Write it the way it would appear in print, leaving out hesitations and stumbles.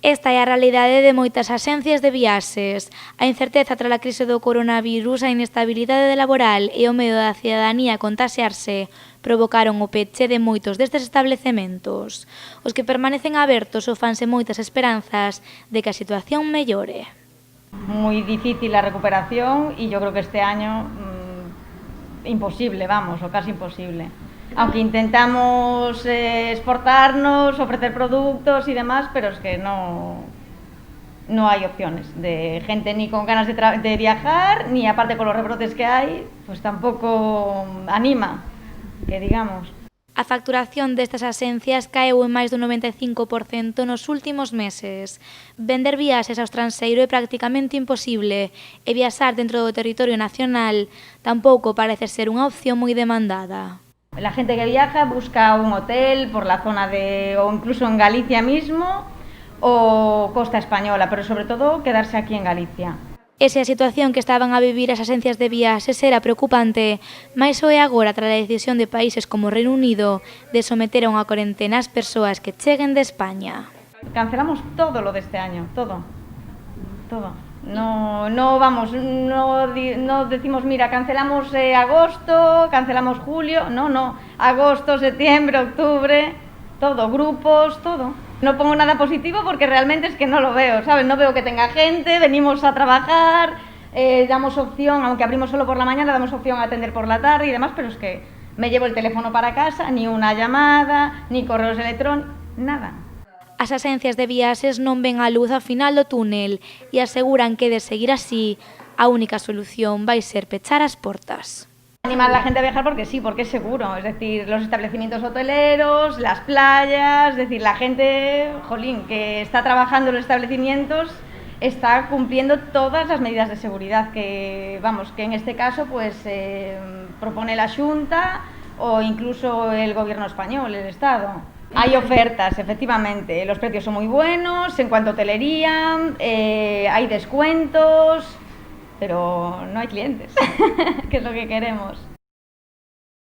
Esta é a realidade de moitas axencias de viaxes. A incerteza tras a crise do coronavirus, a inestabilidade laboral e o medo da cidadanía a contaxiarse provocaron o peche de moitos destes establecementos. Os que permanecen abertos ofanse moitas esperanzas de que a situación mellore. Muy difícil la recuperación y yo creo que este año imposible, vamos, o casi imposible. Aunque intentamos exportarnos, ofrecer productos y demás, pero es que no hay opciones de gente ni con ganas de viajar, ni aparte con los rebrotes que hay, pues tampoco anima, que digamos. A facturación destas axencias caeu en máis do 95% nos últimos meses. Vender viaxes ao estranxeiro é prácticamente imposible e viaxar dentro do territorio nacional tampouco parece ser unha opción moi demandada. La gente que viaja busca un hotel por la zona o incluso en Galicia mismo o costa española, pero sobre todo quedarse aquí en Galicia. E se a situación que estaban a vivir as axencias de viaxes era preocupante, máis o é agora tras a decisión de países como o Reino Unido de someter a unha corentena as persoas que cheguen de España. Cancelamos todo lo de este año, todo. No decimos, mira, cancelamos agosto, cancelamos julio, no, agosto, septiembre, octubre, todo, grupos, todo. No pongo nada positivo porque realmente es que no lo veo, ¿sabes? No veo que tenga gente, venimos a trabajar, damos opción, aunque abrimos solo por la mañana, damos opción a atender por la tarde y demás, pero es que me llevo el teléfono para casa, ni una llamada, ni correos electrónicos, nada. As axencias de viaxes non ven a luz ao final do túnel e aseguran que de seguir así, a única solución vai ser pechar as portas. Animar a la gente a viajar porque sí, porque es seguro, es decir, los establecimientos hoteleros, las playas, es decir, la gente, jolín, que está trabajando en los establecimientos está cumpliendo todas las medidas de seguridad que, vamos, que en este caso pues propone la Xunta o incluso el gobierno español, el Estado. Hay ofertas, efectivamente, los precios son muy buenos, en cuanto a hotelería, hay descuentos, pero no hay clientes, que es lo que queremos.